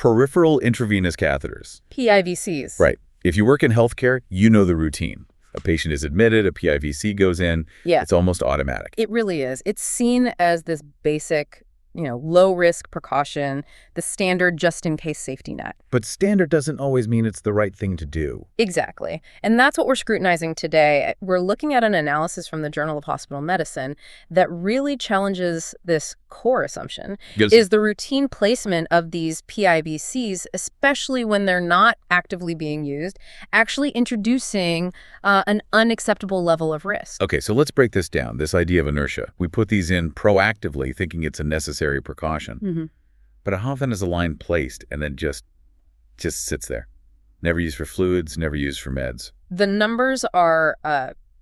Peripheral intravenous catheters. PIVCs. Right. If you work in healthcare, you know the routine. A patient is admitted, a PIVC goes in. Yeah. It's almost automatic. It really is. It's seen as this basic, low-risk precaution, the standard just-in-case safety net. But standard doesn't always mean it's the right thing to do. Exactly. And that's what we're scrutinizing today. We're looking at an analysis from the Journal of Hospital Medicine that really challenges this core assumption. Yes. Is the routine placement of these PIVCs, especially when they're not actively being used, actually introducing an unacceptable level of risk. Okay, so let's break this down, this idea of inertia. We put these in proactively, thinking it's a necessary precaution. Mm-hmm. But how often is a line placed and then just sits there? Never used for fluids, never used for meds. The numbers are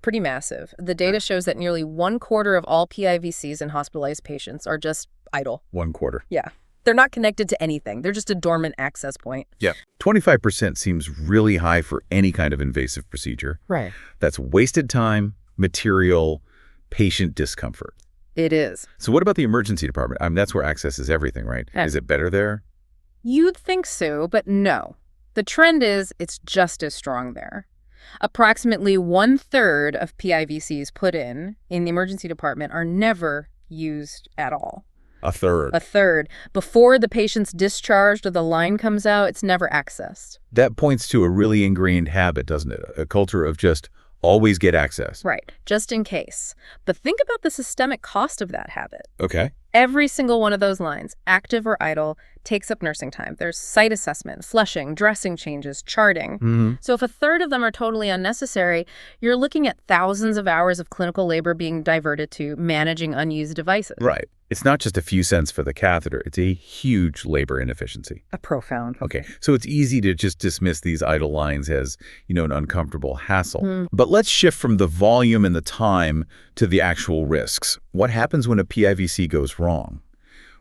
pretty massive. The data shows that nearly 1/4 of all PIVCs in hospitalized patients are just idle. 1/4. Yeah. They're not connected to anything. They're just a dormant access point. Yeah. 25% seems really high for any kind of invasive procedure. Right. That's wasted time, material, patient discomfort. It is. So what about the emergency department? I mean, that's where access is everything, right? Is it better there? You'd think so, but no. The trend is it's just as strong there. Approximately 1/3 of PIVCs put in the emergency department are never used at all. A third. A third. Before the patient's discharged or the line comes out, it's never accessed. That points to a really ingrained habit, doesn't it? A culture of just always get access. Right, just in case. But think about the systemic cost of that habit. Okay. Every single one of those lines, active or idle, takes up nursing time. There's site assessment, flushing, dressing changes, charting. Mm-hmm. So if a third of them are totally unnecessary, you're looking at thousands of hours of clinical labor being diverted to managing unused devices. Right. It's not just a few cents for the catheter. It's a huge labor inefficiency. A profound. Okay. So it's easy to just dismiss these idle lines as, an uncomfortable hassle. But let's shift from the volume and the time to the actual risks. What happens when a PIVC goes wrong?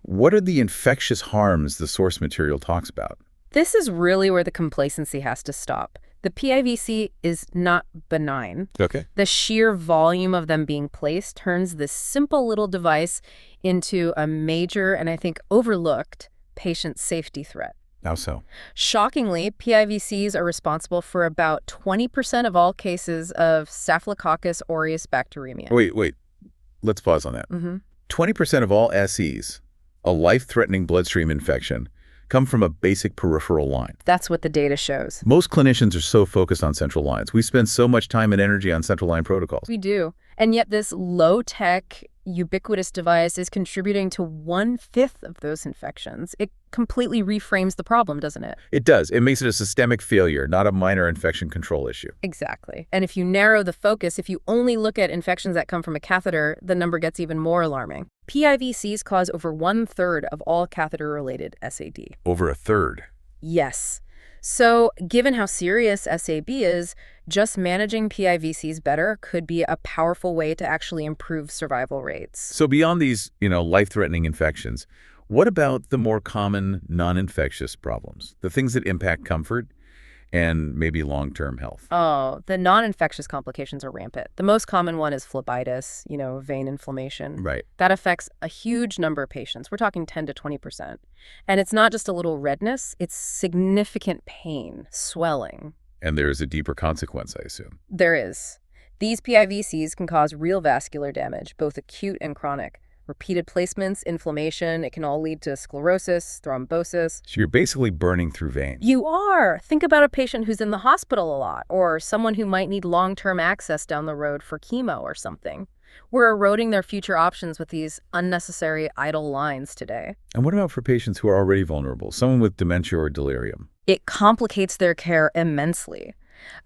What are the infectious harms the source material talks about? This is really where the complacency has to stop. The PIVC is not benign. Okay. The sheer volume of them being placed turns this simple little device into a major and I think overlooked patient safety threat. How so? Shockingly, PIVCs are responsible for about 20% of all cases of Staphylococcus aureus bacteremia. Wait. Let's pause on that. 20% of all SEs, a life-threatening bloodstream infection, come from a basic peripheral line. That's what the data shows. Most clinicians are so focused on central lines. We spend so much time and energy on central line protocols. We do. And yet this low-tech, ubiquitous device is contributing to 1/5 of those infections. It completely reframes the problem, doesn't it? It does. It makes it a systemic failure, not a minor infection control issue. Exactly. And if you narrow the focus, if you only look at infections that come from a catheter, the number gets even more alarming. PIVCs cause over 1/3 of all catheter-related SAD. Over a third. Yes. So given how serious SAB is, just managing PIVCs better could be a powerful way to actually improve survival rates. So beyond these, life-threatening infections, what about the more common non-infectious problems? The things that impact comfort and maybe long-term health? Oh, the non-infectious complications are rampant. The most common one is phlebitis, vein inflammation. Right. That affects a huge number of patients. We're talking 10 to 20%. And it's not just a little redness, it's significant pain, swelling. And there's a deeper consequence, I assume. There is. These PIVCs can cause real vascular damage, both acute and chronic. Repeated placements, inflammation, it can all lead to sclerosis, thrombosis. So you're basically burning through veins. You are. Think about a patient who's in the hospital a lot, or someone who might need long-term access down the road for chemo or something. We're eroding their future options with these unnecessary idle lines today. And what about for patients who are already vulnerable, someone with dementia or delirium? It complicates their care immensely.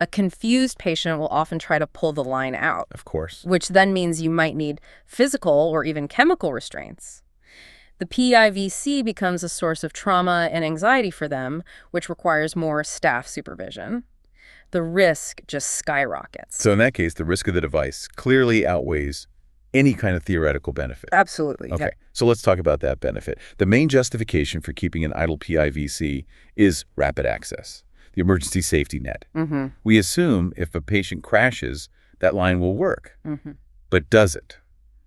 A confused patient will often try to pull the line out. Of course. Which then means you might need physical or even chemical restraints. The PIVC becomes a source of trauma and anxiety for them, which requires more staff supervision. The risk just skyrockets. So in that case, the risk of the device clearly outweighs any kind of theoretical benefit. Absolutely. Okay, Yeah. So let's talk about that benefit. The main justification for keeping an idle PIVC is rapid access, the emergency safety net. We assume if a patient crashes, that line will work. But does it?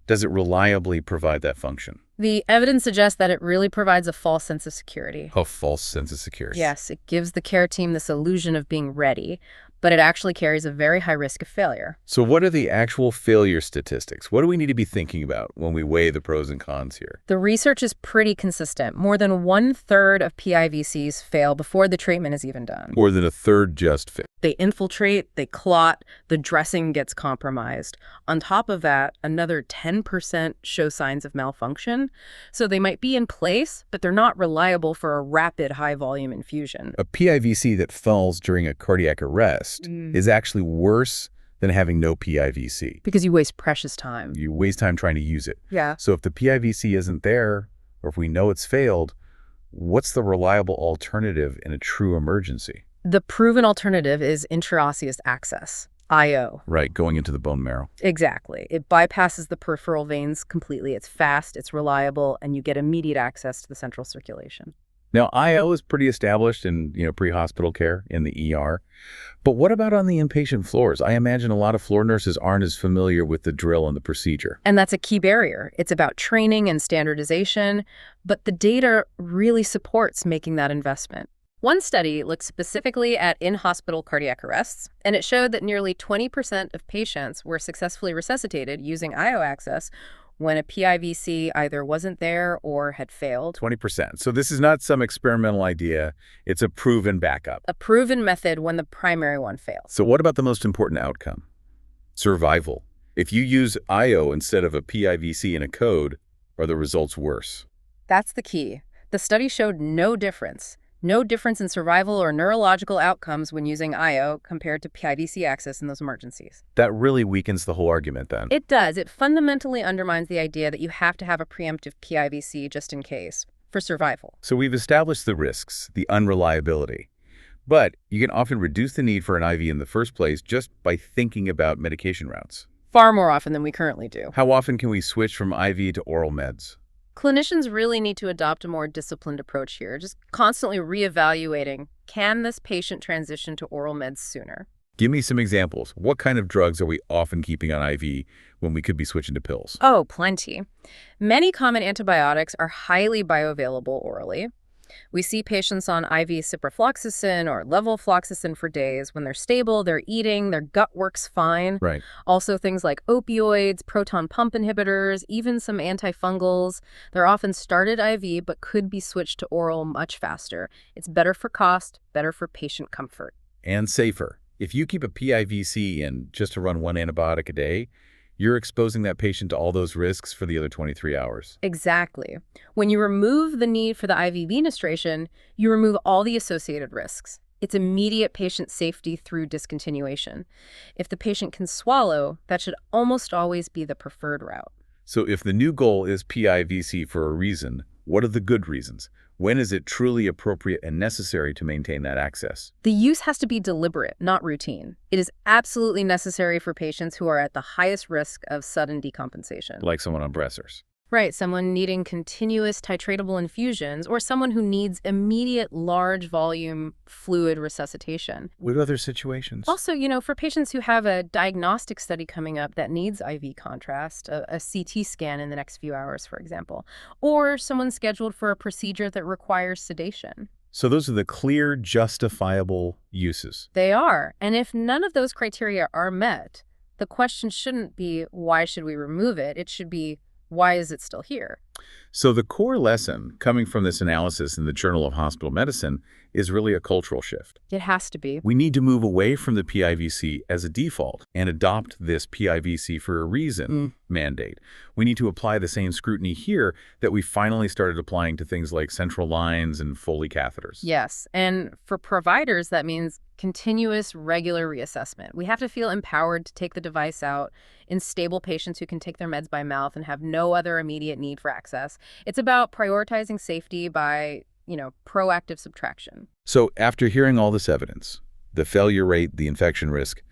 Does it reliably provide that function? The evidence suggests that it really provides a false sense of security. A false sense of security. Yes, it gives the care team this illusion of being ready, but it actually carries a very high risk of failure. So what are the actual failure statistics? What do we need to be thinking about when we weigh the pros and cons here? The research is pretty consistent. More than 1/3 of PIVCs fail before the treatment is even done. More than a third just fail. They infiltrate, they clot, the dressing gets compromised. On top of that, another 10% show signs of malfunction. So they might be in place, but they're not reliable for a rapid high-volume infusion. A PIVC that falls during a cardiac arrest is actually worse than having no PIVC. Because you waste precious time. You waste time trying to use it. Yeah. So if the PIVC isn't there, or if we know it's failed, what's the reliable alternative in a true emergency? The proven alternative is intraosseous access, IO. Right, going into the bone marrow. Exactly. It bypasses the peripheral veins completely. It's fast, it's reliable, and you get immediate access to the central circulation. Now, IO is pretty established in, pre-hospital care in the ER. But what about on the inpatient floors? I imagine a lot of floor nurses aren't as familiar with the drill and the procedure. And that's a key barrier. It's about training and standardization, but the data really supports making that investment. One study looked specifically at in-hospital cardiac arrests, and it showed that nearly 20% of patients were successfully resuscitated using IO access when a PIVC either wasn't there or had failed. 20%. So this is not some experimental idea. It's a proven backup. A proven method when the primary one fails. So what about the most important outcome? Survival. If you use IO instead of a PIVC in a code, are the results worse? That's the key. The study showed no difference. No difference in survival or neurological outcomes when using IO compared to PIVC access in those emergencies. That really weakens the whole argument then. It does. It fundamentally undermines the idea that you have to have a preemptive PIVC just in case for survival. So we've established the risks, the unreliability. But you can often reduce the need for an IV in the first place just by thinking about medication routes. Far more often than we currently do. How often can we switch from IV to oral meds? Clinicians really need to adopt a more disciplined approach here, just constantly reevaluating, can this patient transition to oral meds sooner? Give me some examples. What kind of drugs are we often keeping on IV when we could be switching to pills? Oh, plenty. Many common antibiotics are highly bioavailable orally. We see patients on IV ciprofloxacin or levofloxacin for days. When they're stable, they're eating, their gut works fine. Right. Also things like opioids, proton pump inhibitors, even some antifungals. They're often started IV but could be switched to oral much faster. It's better for cost, better for patient comfort. And safer. If you keep a PIVC in just to run one antibiotic a day, you're exposing that patient to all those risks for the other 23 hours. Exactly. When you remove the need for the IV venistration, you remove all the associated risks. It's immediate patient safety through discontinuation. If the patient can swallow, that should almost always be the preferred route. So if the new goal is PIVC for a reason, what are the good reasons? When is it truly appropriate and necessary to maintain that access? The use has to be deliberate, not routine. It is absolutely necessary for patients who are at the highest risk of sudden decompensation. Like someone on bressors. Right, someone needing continuous titratable infusions or someone who needs immediate large volume fluid resuscitation. What other situations? Also, for patients who have a diagnostic study coming up that needs IV contrast, a CT scan in the next few hours, for example, or someone scheduled for a procedure that requires sedation. So those are the clear, justifiable uses. They are. And if none of those criteria are met, the question shouldn't be, why should we remove it? It should be, why is it still here? So the core lesson coming from this analysis in the Journal of Hospital Medicine is really a cultural shift. It has to be. We need to move away from the PIVC as a default and adopt this PIVC for a reason mandate. We need to apply the same scrutiny here that we finally started applying to things like central lines and Foley catheters. Yes, and for providers, that means continuous, regular reassessment. We have to feel empowered to take the device out in stable patients who can take their meds by mouth and have no other immediate need for access. It's about prioritizing safety by, proactive subtraction. So after hearing all this evidence, the failure rate, the infection risk,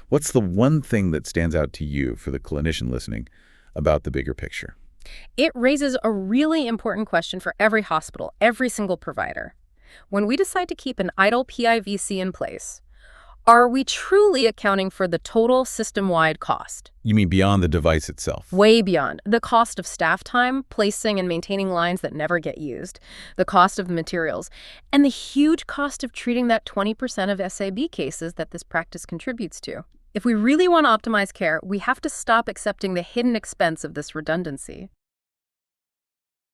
what's the one thing that stands out to you for the clinician listening about the bigger picture? It raises a really important question for every hospital, every single provider. When we decide to keep an idle PIVC in place, Are we truly accounting for the total system-wide cost? You mean beyond the device itself? Way beyond. The cost of staff time, placing and maintaining lines that never get used, the cost of the materials, and the huge cost of treating that 20% of SAB cases that this practice contributes to. If we really want to optimize care, we have to stop accepting the hidden expense of this redundancy.